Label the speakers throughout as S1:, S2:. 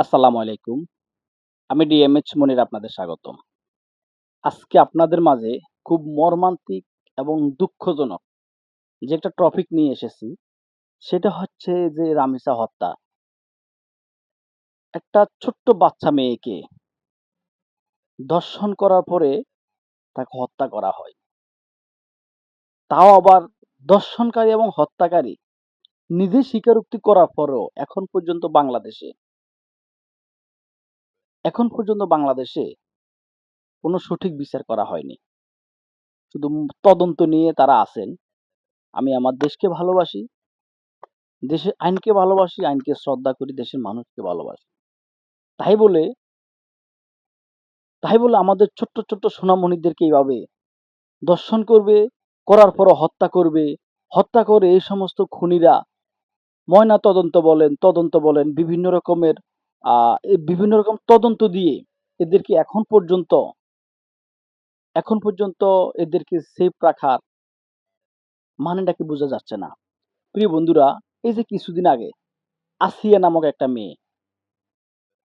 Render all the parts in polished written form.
S1: আসসালামু আলাইকুম। আমি ডিএমএইচ মনির আপনাদের স্বাগতম। আজকে আপনাদের মাঝে খুব মর্মান্তিক এবং দুঃখজনক যে একটা টপিক নিয়ে এসেছি, সেটা হচ্ছে যে রামিসা হত্যা। একটা ছোট্ট বাচ্চা মেয়েকে ধর্ষণ করার পরে তাকে হত্যা করা হয়। তাও আবার ধর্ষণকারী এবং হত্যাকারী নিজে স্বীকারোক্তি করার পরেও এখন পর্যন্ত বাংলাদেশে কোনো সঠিক বিচার করা হয়নি। শুধু তদন্ত নিয়ে তারা আছেন। আমি আমার দেশকে ভালোবাসি। দেশের আইনকে ভালোবাসি, আইনকে শ্রদ্ধা করি, দেশের মানুষকে ভালোবাসি। তাই বলে তাই বলে আমাদের ছোট্ট সোনামণিদেরকে এইভাবে ধর্ষণ করবে, করার পরও হত্যা করবে। হত্যা করে এই সমস্ত খুনিরা তদন্ত বলেন বিভিন্ন রকম তদন্ত দিয়ে এদেরকে এখন পর্যন্ত এদেরকে সেফ রাখার মানেটা কি বোঝা যাচ্ছে না। প্রিয় বন্ধুরা, এই যে কিছুদিন আগে আসিয়া নামক একটা মেয়ে,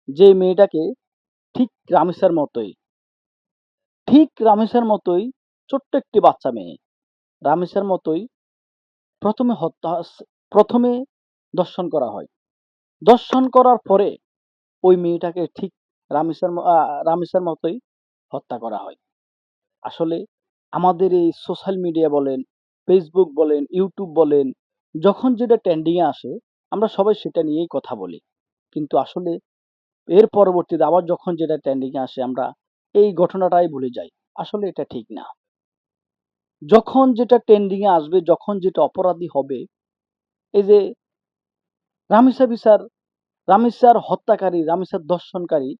S1: যে মেয়েটাকে ঠিক রামেসার মতোই রামেসার মতোই ছোট্ট একটি বাচ্চা মেয়ে। রামেসার মতোই ১ম এ হত্যা স ১ম এ ধর্ষণ করা হয়। ধর্ষণ করার পরে ওই মেয়েটাকে ঠিক রামেসার মতোই হত্যা করা হয়। আসলে আমাদের এই সোশ্যাল মিডিয়া বলেন, Facebook বলেন, YouTube বলেন, যখন যেটা ট্রেন্ডিং এ আসে আমরা সবাই সেটা নিয়েই কথা বলি। কিন্তু আসলে এর পরবর্তীতে আবার যখন যেটা ট্রেন্ডিং এ আসে আমরা এই ঘটনাটাই ভুলে যাই। আসলে এটা ঠিক না। যখন যেটা ট্রেন্ডিং এ আসবে, যখন যেটা অপরাধী হবে, এই যে রামিসা বিচার, রামিসার হত্যাকারী, রামিসার ধর্ষণকারী,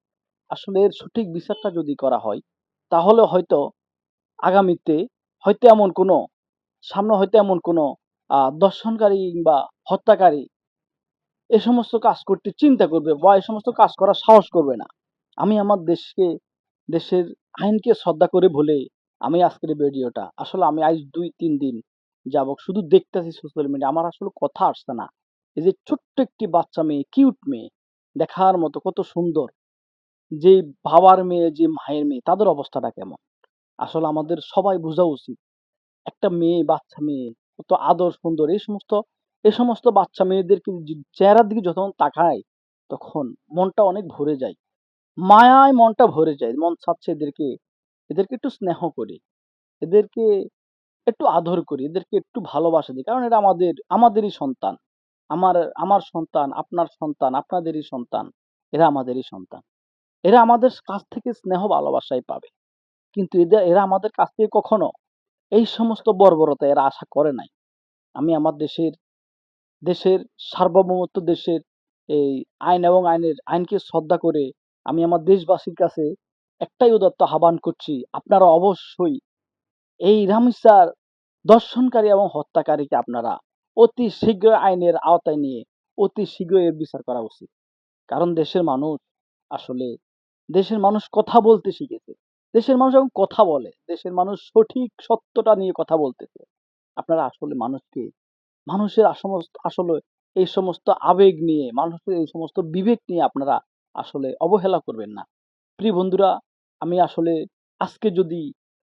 S1: আসলে এর সঠিক বিচারটা যদি করা হয়, তাহলে হয়তো আগামীতে হয়তো এমন কোনো সামনে হয়তো এমন কোনো ধর্ষণকারী কিংবা হত্যাকারী এ সমস্ত কাজ করতে চিন্তা করবে বা এ সমস্ত কাজ করার সাহস করবে না। আমি আমার দেশের আইনকে শ্রদ্ধা করে বলে আমি আজকের এই ভিডিওটা আসলে আমি আজ ২-৩ দিন যাবৎ শুধু দেখতেছি সোশ্যাল মিডিয়া। আমার আসলে কথা আসছে না। এই যে ছোট্ট একটি বাচ্চা মেয়ে, কিউট মেয়ে, দেখার মতো কত সুন্দর। যে বাবার মেয়ে, যে মায়ের মেয়ে তাদের অবস্থাটা কেমন? আসলে আমাদের সবাই বুঝা উচিত। একটা মেয়ে, বাচ্চা মেয়ে কত আদর সুন্দর এই সমস্ত বাচ্চা মেয়েদেরকে চেহারার দিকে যখন তাকাই তখন মনটা অনেক ভরে যায়। মায়ায় মনটা ভরে যায়। মন চাচ্ছে এদেরকে একটু স্নেহ করি। এদেরকে একটু আদর করি। এদেরকে একটু ভালোবাসা দিই। কারণ এরা আমাদেরই সন্তান। আমার আমার সন্তান, আপনার সন্তান, আপনাদেরই সন্তান। এরা আমাদেরই সন্তান। এরা আমাদের কাছ থেকে স্নেহ ভালোবাসাই পাবে। কিন্তু এরা আমাদের কাছ থেকে কখনো এই সমস্ত বর্বরতা এরা আশা করে নাই। আমি আমার দেশের সার্বভৌমত্ব, দেশের এই আইন এবং আইনকে শ্রদ্ধা করে আমি আমার দেশবাসীর কাছে একটাই উদাত্ত আহ্বান করছি, আপনারা অবশ্যই এই রামিসার ধর্ষণকারী এবং হত্যাকারীকে আপনারা অতি শীঘ্র আইনের আওতায় নিয়ে অতি শীঘ্রই এর বিচার করা উচিত। কারণ আসলে দেশের মানুষ কথা বলতে শিখেছে। দেশের মানুষ এখন কথা বলে। দেশের মানুষ সঠিক সত্যটা নিয়ে কথা বলতেছে। আপনারা আসলে মানুষের আসলে এই সমস্ত আবেগ নিয়ে, মানুষের এই সমস্ত বিবেক নিয়ে আপনারা আসলে অবহেলা করবেন না। প্রিয় বন্ধুরা, আমি আসলে আজকে যদি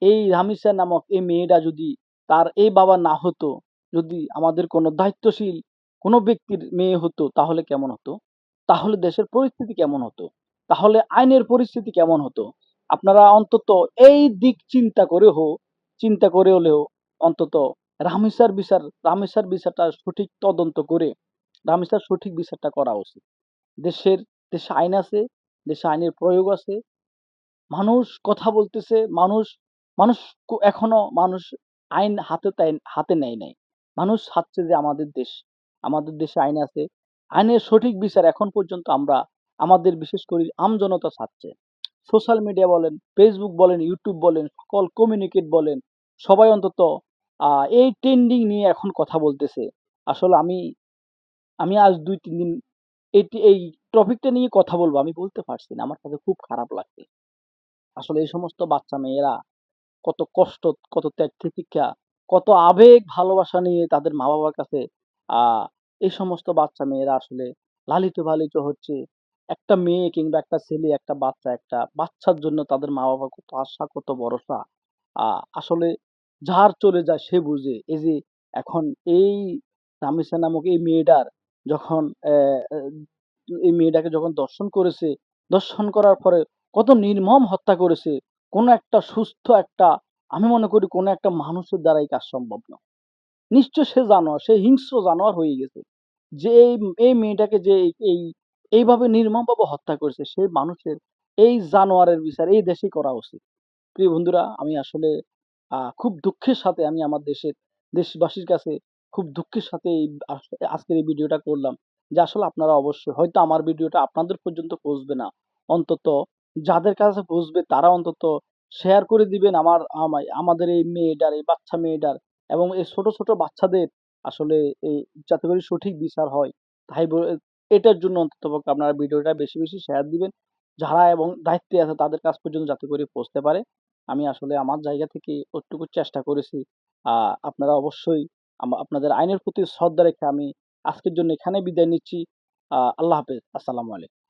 S1: এই রামিসা নামক এই মেয়েটা যদি তার এই বাবা না হতো, যদি আমাদের কোনো দায়িত্বশীল কোনো ব্যক্তির মেয়ে হতো তাহলে কেমন হতো? তাহলে দেশের পরিস্থিতি কেমন হতো? তাহলে আইনের পরিস্থিতি কেমন হতো? আপনারা অন্তত এই দিক চিন্তা করে হলেও অন্তত রামেসার বিচারটা সঠিক তদন্ত করে রামেসার সঠিক বিচারটা করা উচিত। দেশের দেশে আইন আছে, দেশে আইনের প্রয়োগ আছে। মানুষ কথা বলতেছে, মানুষ এখনো আইন হাতে নেয় নাই। মানুষ চাচ্ছে যে আমাদের দেশে আইন আছে। আইনের সঠিক বিচার এখন পর্যন্ত আমাদের বিশেষ করে আমজনতা চাচ্ছে। সোশ্যাল মিডিয়া বলেন, Facebook বলেন, YouTube বলেন, সকল কমিউনিকেট বলেন, সবাই অন্তত এই ট্রেন্ডিং নিয়ে এখন কথা বলতেছে। আসলে আমি আমি আজ ২-৩ দিন এই টপিকটা নিয়ে কথা বলবো আমি বলতে পারছি না। আমার কাছে খুব খারাপ লাগছে। আসলে এই সমস্ত বাচ্চা মেয়েরা কত কষ্ট, কত ত্যাগ তিতিক্ষা, কত আবেগ ভালোবাসা নিয়ে তাদের মা-বাবার কাছে আ এই সমস্ত বাচ্চা মেয়েরা আসলে লালিত পালিত হচ্ছে। একটা মেয়ে কিংবা একটা ছেলে, একটা বাচ্চার জন্য তাদের মা-বাবার কত আশা, কত ভরসা। আসলে যার চলে যায় সে বুঝে। এই যে এখন এই রামেসা নামক এই মেয়েটার যখন এই মেয়েটাকে যখন দর্শন করেছে, দর্শন করার পরে কত নির্মম হত্যা করেছে। কোন একটা সুস্থ একটা আমি মনে করি কোন একটা মানুষের দ্বারা এই কাজ সম্ভব না। নিশ্চয় সে জানোয়ার, সে হিংস্র জানোয়ার হয়ে গেছে। যে এই মেয়েটাকে যে এইভাবে নির্মমভাবে হত্যা করেছে, সে মানুষের এই জানোয়ারের বিচার এই দেশেই করা উচিত। প্রিয় বন্ধুরা, আমি আসলে খুব দুঃখের সাথে আমি আমার দেশবাসীর কাছে খুব দুঃখের সাথে এই আজকের এই ভিডিওটা করলাম। যে আসলে আপনারা অবশ্যই হয়তো আমার ভিডিওটা আপনাদের পর্যন্ত পৌঁছবে না। অন্তত যাদের কাছে পৌঁছবে তারা অন্তত শেয়ার করে দিবেন আমাদের এই মেয়েটার, এই বাচ্চা মেয়েটার এবং এই ছোট, ছোট বাচ্চাদের আসলে এই যাতে করে সঠিক বিচার হয়। তাই এটার জন্য অন্ততপক্ষে আপনারা ভিডিওটা বেশি, বেশি শেয়ার দিবেন। যারা এবং দায়িত্বে আছে তাদের কাছ পর্যন্ত যাতে করে পৌঁছতে পারে। আমি আসলে আমার জায়গা থেকে ওটুকু চেষ্টা করেছি। আপনারা অবশ্যই আপনাদের আইনের প্রতি শ্রদ্ধা রেখে আমি আজকের জন্য এখানে বিদায় নিচ্ছি। আল্লাহ হাফেজ। আসসালামু আলাইকুম।